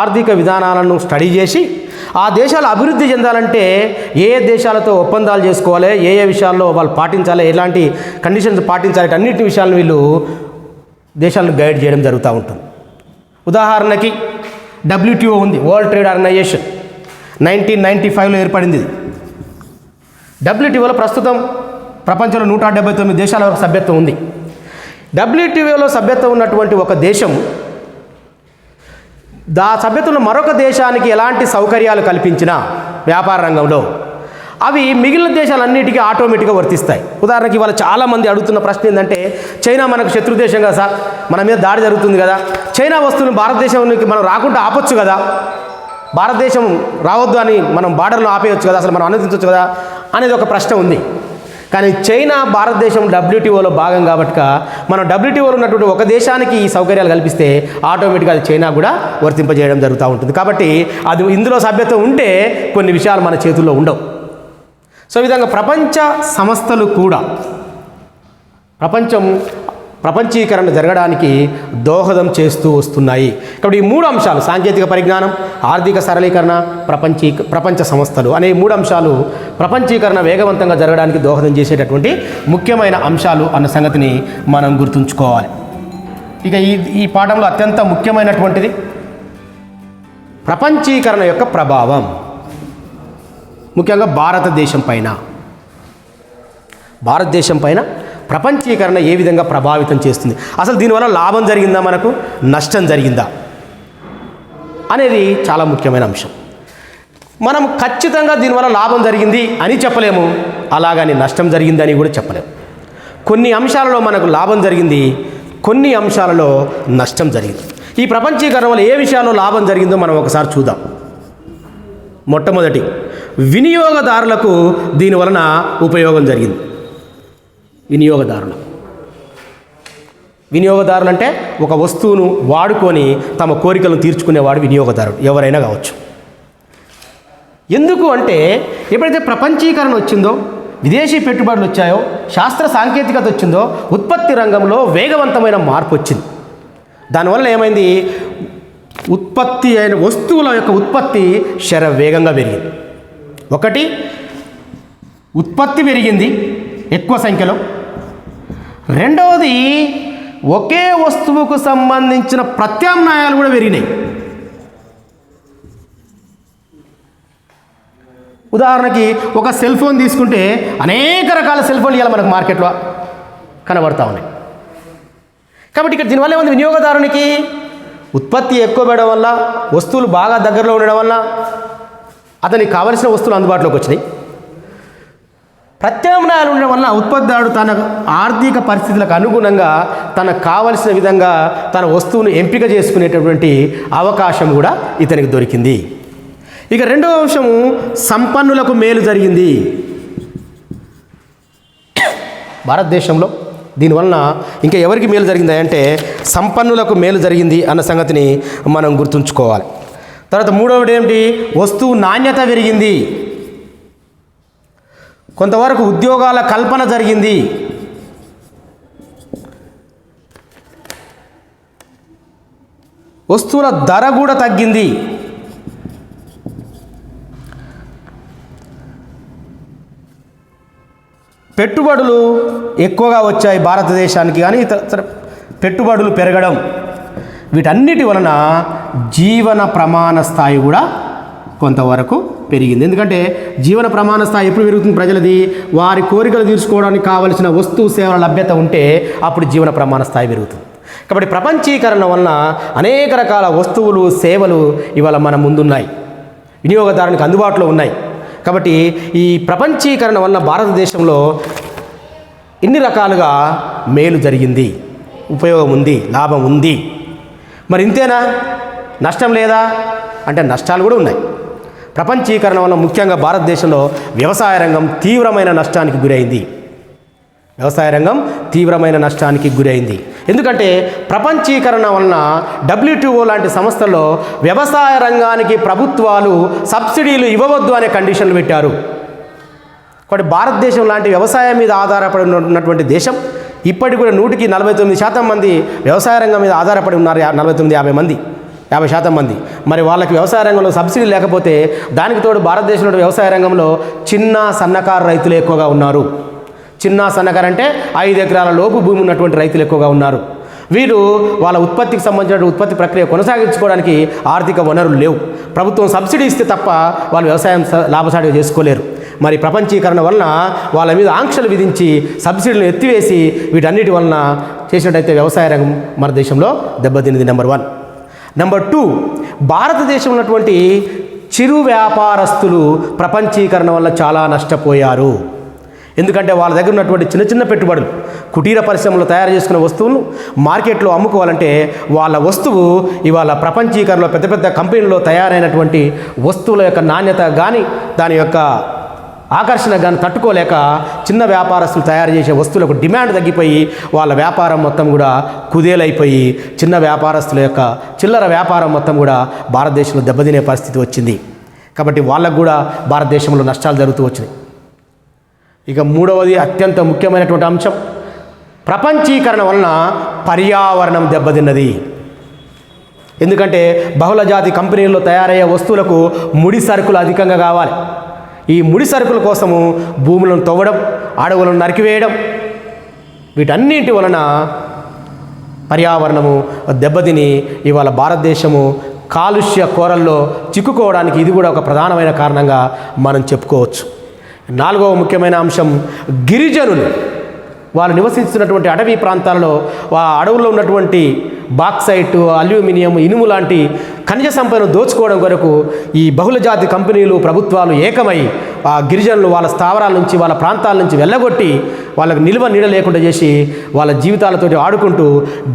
Speaker 1: ఆర్థిక విధానాలను స్టడీ చేసి ఆ దేశాలు అభివృద్ధి చెందాలంటే ఏ దేశాలతో ఒప్పందాలు చేసుకోవాలి, ఏ విషయాల్లో వాళ్ళు పాటించాలి, ఎలాంటి కండిషన్స్ పాటించాలి, అన్నిటి విషయాలను వీళ్ళు దేశాలను గైడ్ చేయడం జరుగుతూ ఉంటుంది. ఉదాహరణకి WTO ఉంది, వరల్డ్ ట్రేడ్ ఆర్గనైజేషన్, 1995లో ఏర్పడింది. WTOలో ప్రస్తుతం ప్రపంచంలో 179 దేశాల వరకు సభ్యత్వం ఉంది. WTOలో సభ్యత్వం ఉన్నటువంటి ఒక దేశం సభ్యత్వంలో మరొక దేశానికి ఎలాంటి సౌకర్యాలు కల్పించినా వ్యాపార రంగంలో అవి మిగిలిన దేశాలన్నిటికీ ఆటోమేటిక్గా వర్తిస్తాయి. ఉదాహరణకి ఇవాళ చాలామంది అడుగుతున్న ప్రశ్న ఏంటంటే, చైనా మనకు శత్రు దేశం కదా సార్, మన మీద దాడి జరుగుతుంది కదా, చైనా వస్తువులను భారతదేశానికి మనం రాకుండా ఆపొచ్చు కదా, భారతదేశం రావద్దు అని మనం బార్డర్లో ఆపేయచ్చు కదా, అసలు మనం అనుమతించవచ్చు కదా అనేది ఒక ప్రశ్న ఉంది. కానీ చైనా భారతదేశం WTOలో భాగం కాబట్టి మనం WTOలో ఉన్నటువంటి ఒక దేశానికి ఈ సౌకర్యాలు కల్పిస్తే ఆటోమేటిక్గా అది చైనా కూడా వర్తింపజేయడం జరుగుతూ ఉంటుంది. కాబట్టి అది ఇందులో సభ్యత్వం ఉంటే కొన్ని విషయాలు మన చేతుల్లో ఉండవు. సో ఈ విధంగా ప్రపంచ సంస్థలు కూడా ప్రపంచీకరణ జరగడానికి దోహదం చేస్తూ వస్తున్నాయి. కాబట్టి ఈ మూడు అంశాలు, సాంకేతిక పరిజ్ఞానం, ఆర్థిక సరళీకరణ, ప్రపంచ సంస్థలు అనే మూడు అంశాలు ప్రపంచీకరణ వేగవంతంగా జరగడానికి దోహదం చేసేటటువంటి ముఖ్యమైన అంశాలు అన్న సంగతిని మనం గుర్తుంచుకోవాలి. ఇక ఈ పాఠంలో అత్యంత ముఖ్యమైనటువంటిది ప్రపంచీకరణ యొక్క ప్రభావం, ముఖ్యంగా భారతదేశం పైన ప్రపంచీకరణ ఏ విధంగా ప్రభావితం చేస్తుంది, అసలు దీనివల్ల లాభం జరిగిందా, మనకు నష్టం జరిగిందా అనేది చాలా ముఖ్యమైన అంశం. మనం ఖచ్చితంగా దీనివల్ల లాభం జరిగింది అని చెప్పలేము, అలాగని నష్టం జరిగిందని కూడా చెప్పలేము. కొన్ని అంశాలలో మనకు లాభం జరిగింది, కొన్ని అంశాలలో నష్టం జరిగింది. ఈ ప్రపంచీకరణ వల్ల ఏ విషయాల్లో లాభం జరిగిందో మనం ఒకసారి చూద్దాం. మొట్టమొదటి, వినియోగదారులకు దీనివలన ఉపయోగం జరిగింది. వినియోగదారులు అంటే ఒక వస్తువును వాడుకొని తమ కోరికలను తీర్చుకునేవాడు వినియోగదారుడు, ఎవరైనా కావచ్చు. ఎందుకు అంటే ఎప్పుడైతే ప్రపంచీకరణ వచ్చిందో, విదేశీ పెట్టుబడులు వచ్చాయో, శాస్త్ర సాంకేతికత వచ్చిందో, ఉత్పత్తి రంగంలో వేగవంతమైన మార్పు వచ్చింది. దానివల్ల ఏమైంది, ఉత్పత్తి అయిన వస్తువుల యొక్క ఉత్పత్తి శరవేగంగా పెరిగింది. ఒకటి, ఉత్పత్తి పెరిగింది ఎక్కువ సంఖ్యలో. రెండవది, ఒకే వస్తువుకు సంబంధించిన ప్రత్యామ్నాయాలు కూడా పెరిగినాయి. ఉదాహరణకి ఒక సెల్ ఫోన్ తీసుకుంటే అనేక రకాల సెల్ ఫోన్లు ఇవాళ మనకు మార్కెట్లో కనబడతా ఉన్నాయి. కాబట్టి ఇక్కడ దీనివల్ల ఏముంది, వినియోగదారునికి ఉత్పత్తి ఎక్కువ పెట్టడం వల్ల, వస్తువులు బాగా దగ్గరలో ఉండడం వల్ల అతనికి కావలసిన వస్తువులు అందుబాటులోకి వచ్చినాయి. ప్రత్యామ్నాయాలు ఉండడం వల్ల ఉత్పత్తిదారుడు తన ఆర్థిక పరిస్థితులకు అనుగుణంగా తనకు కావలసిన విధంగా తన వస్తువును ఎంపిక చేసుకునేటటువంటి అవకాశం కూడా ఇతనికి దొరికింది. ఇక రెండవ అంశము, సంపన్నులకు మేలు జరిగింది. భారతదేశంలో దీనివలన ఇంకా ఎవరికి మేలు జరిగింది అంటే సంపన్నులకు మేలు జరిగింది అన్న సంగతిని మనం గుర్తుంచుకోవాలి. తర్వాత మూడవది ఏమిటి? వస్తువు నాణ్యత పెరిగింది, కొంతవరకు ఉద్యోగాల కల్పన జరిగింది, వస్తువుల ధర కూడా తగ్గింది, పెట్టుబడులు ఎక్కువగా వచ్చాయి భారతదేశానికి, కానీ పెట్టుబడులు పెరగడం, వీటన్నిటి వలన జీవన ప్రమాణ స్థాయి కూడా కొంతవరకు పెరిగింది. ఎందుకంటే జీవన ప్రమాణ స్థాయి ఎప్పుడు పెరుగుతుంది? ప్రజలది వారి కోరికలు తీర్చుకోవడానికి కావలసిన వస్తువు సేవల లభ్యత ఉంటే అప్పుడు జీవన ప్రమాణ స్థాయి పెరుగుతుంది. కాబట్టి ప్రపంచీకరణ వలన అనేక రకాల వస్తువులు సేవలు ఇవాళ మన ముందున్నాయి, వినియోగదారునికి అందుబాటులో ఉన్నాయి. కాబట్టి ఈ ప్రపంచీకరణ వలన భారతదేశంలో ఇన్ని రకాలుగా మేలు జరిగింది, ఉపయోగం ఉంది, లాభం ఉంది. మరి ఇంతేనా? నష్టం లేదా అంటే నష్టాలు కూడా ఉన్నాయి. ప్రపంచీకరణ వల్ల ముఖ్యంగా భారతదేశంలో వ్యవసాయ రంగం తీవ్రమైన నష్టానికి గురైంది. వ్యవసాయ రంగం తీవ్రమైన నష్టానికి గురైంది. ఎందుకంటే ప్రపంచీకరణ వలన WTO లాంటి సంస్థల్లో వ్యవసాయ రంగానికి ప్రభుత్వాలు సబ్సిడీలు ఇవ్వవద్దు అనే కండిషన్లు పెట్టారు. కాబట్టి భారతదేశం లాంటి వ్యవసాయం మీద ఆధారపడి ఉన్నటువంటి దేశం ఇప్పటికి కూడా 100కి 49% మంది వ్యవసాయ రంగం మీద ఆధారపడి ఉన్నారు. 50% మంది. మరి వాళ్ళకి వ్యవసాయ రంగంలో సబ్సిడీ లేకపోతే దానికి తోడు భారతదేశంలో వ్యవసాయ రంగంలో చిన్న సన్నకారు రైతులు ఎక్కువగా ఉన్నారు. చిన్న సన్నకారు అంటే 5 ఎకరాల లోపు భూమి ఉన్నటువంటి రైతులు ఎక్కువగా ఉన్నారు. వీరు వాళ్ళ ఉత్పత్తికి సంబంధించిన ఉత్పత్తి ప్రక్రియ కొనసాగించుకోవడానికి ఆర్థిక వనరులు లేవు. ప్రభుత్వం సబ్సిడీ ఇస్తే తప్ప వాళ్ళు వ్యవసాయం లాభసాటిగా చేసుకోలేరు. మరి ప్రపంచీకరణ వలన వాళ్ళ మీద ఆంక్షలు విధించి సబ్సిడీలను ఎత్తివేసి వీటన్నిటి వలన చేసినట్టయితే వ్యవసాయ రంగం మన దేశంలో దెబ్బతిన్నది. నెంబర్ 1. నెంబర్ 2, భారతదేశంలో ఉన్నటువంటి చిరు వ్యాపారస్తులు ప్రపంచీకరణ వల్ల చాలా నష్టపోయారు. ఎందుకంటే వాళ్ళ దగ్గర ఉన్నటువంటి చిన్న చిన్న పెట్టుబడులు, కుటీర పరిశ్రమలో తయారు చేసుకున్న వస్తువులను మార్కెట్లో అమ్ముకోవాలంటే వాళ్ళ వస్తువు ఇవాళ ప్రపంచీకరణలో పెద్ద పెద్ద కంపెనీల్లో తయారైనటువంటి వస్తువుల యొక్క నాణ్యత కానీ దాని యొక్క ఆకర్షణ కానీ తట్టుకోలేక చిన్న వ్యాపారస్తులు తయారు చేసే వస్తువులకు డిమాండ్ తగ్గిపోయి వాళ్ళ వ్యాపారం మొత్తం కూడా కుదేలైపోయి చిన్న వ్యాపారస్తుల యొక్క చిల్లర వ్యాపారం మొత్తం కూడా భారతదేశంలో దెబ్బతినే పరిస్థితి వచ్చింది. కాబట్టి వాళ్ళకు కూడా భారతదేశంలో నష్టాలు జరుగుతూ వచ్చినాయి. ఇక మూడవది అత్యంత ముఖ్యమైనటువంటి అంశం, ప్రపంచీకరణ వలన పర్యావరణం దెబ్బతిన్నది. ఎందుకంటే బహుళ జాతి కంపెనీల్లో తయారయ్యే వస్తువులకు ముడి సరుకులు అధికంగా కావాలి. ఈ ముడి సరుకుల కోసము భూములను తవ్వడం, అడవులను నరికివేయడం, వీటన్నింటి వలన పర్యావరణము దెబ్బతిని ఇవాళ భారతదేశము కాలుష్య కోరల్లో చిక్కుకోవడానికి ఇది కూడా ఒక ప్రధానమైన కారణంగా మనం చెప్పుకోవచ్చు. 4వ ముఖ్యమైన అంశం, గిరిజనులు వాళ్ళు నివసిస్తున్నటువంటి అటవీ ప్రాంతాలలో ఆ అడవుల్లో ఉన్నటువంటి బాక్సైట్, అల్యూమినియం, ఇనుము లాంటి ఖనిజ సంపదను దోచుకోవడం కొరకు ఈ బహుళజాతి కంపెనీలు, ప్రభుత్వాలు ఏకమై ఆ గిరిజనులు వాళ్ళ స్థావరాల నుంచి, వాళ్ళ ప్రాంతాల నుంచి వెళ్ళగొట్టి వాళ్ళకు నిల్వ నీడ లేకుండా చేసి వాళ్ళ జీవితాలతోటి ఆడుకుంటూ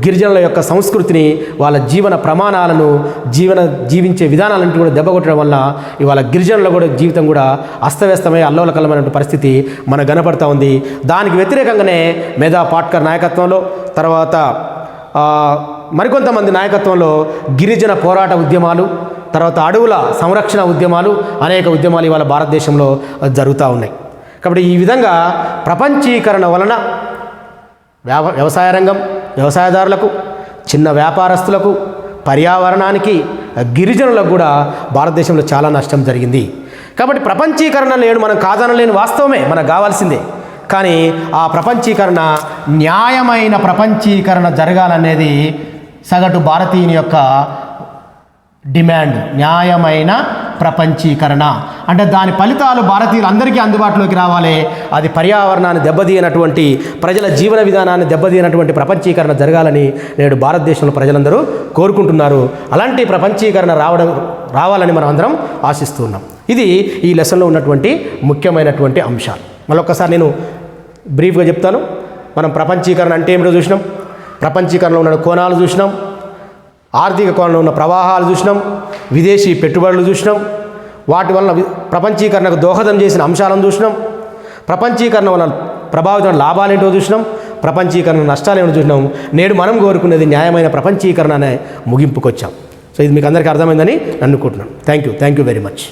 Speaker 1: గిరిజనుల యొక్క సంస్కృతిని, వాళ్ళ జీవన ప్రమాణాలను, జీవించే విధానాలను కూడా దెబ్బకొట్టడం వల్ల ఇవాళ గిరిజనుల కూడా జీవితం కూడా అస్తవ్యస్తమై అల్లోలకల్లమైనటువంటి పరిస్థితి మనకు కనపడుతూ ఉంది. దానికి వ్యతిరేకంగానే మేధా పాట్కర్ నాయకత్వంలో, తర్వాత మరికొంతమంది నాయకత్వంలో గిరిజన పోరాట ఉద్యమాలు, తర్వాత అడవుల సంరక్షణ ఉద్యమాలు, అనేక ఉద్యమాలు ఇవాళ భారతదేశంలో జరుగుతూ ఉన్నాయి. కాబట్టి ఈ విధంగా ప్రపంచీకరణ వలన వ్యవసాయ రంగం, వ్యవసాయదారులకు, చిన్న వ్యాపారస్తులకు, పర్యావరణానికి, గిరిజనులకు కూడా భారతదేశంలో చాలా నష్టం జరిగింది. కాబట్టి ప్రపంచీకరణ లేడు మనం కాదనలేని వాస్తవమే, మనకు కావాల్సిందే. కానీ ఆ ప్రపంచీకరణ న్యాయమైన ప్రపంచీకరణ జరగాలనేది సగటు భారతీయుని యొక్క డిమాండ్. న్యాయమైన ప్రపంచీకరణ అంటే దాని ఫలితాలు భారతీయులందరికీ అందుబాటులోకి రావాలి. అది పర్యావరణాన్ని దెబ్బతీయనటువంటి, ప్రజల జీవన విధానాన్ని దెబ్బతీయనటువంటి ప్రపంచీకరణ జరగాలని నేడు భారతదేశంలో ప్రజలందరూ కోరుకుంటున్నారు. అలాంటి ప్రపంచీకరణ రావాలని మనం అందరం ఆశిస్తున్నాం. ఇది ఈ లెసన్లో ఉన్నటువంటి ముఖ్యమైనటువంటి అంశాలు. మళ్ళొక్కసారి నేను బ్రీఫ్గా చెప్తాను. మనం ప్రపంచీకరణ అంటే ఏమిటో చూసినాం, ప్రపంచీకరణలో ఉన్న కోణాలు చూసినాం, ఆర్థిక కోణంలో ఉన్న ప్రవాహాలు చూసినాం, విదేశీ పెట్టుబడులు చూసినాం, వాటి వలన ప్రపంచీకరణకు దోహదం చేసిన అంశాలను చూసినాం, ప్రపంచీకరణ వలన ప్రభావితమైన లాభాలు ఏంటో చూసినాం, ప్రపంచీకరణ నష్టాలు ఏమిటో చూసినాం. నేడు మనం కోరుకునేది న్యాయమైన ప్రపంచీకరణ అనే ముగింపుకొచ్చాం. సో ఇది మీకు అందరికీ అర్థమైందని అనుకుంటున్నాను. Thank you very much.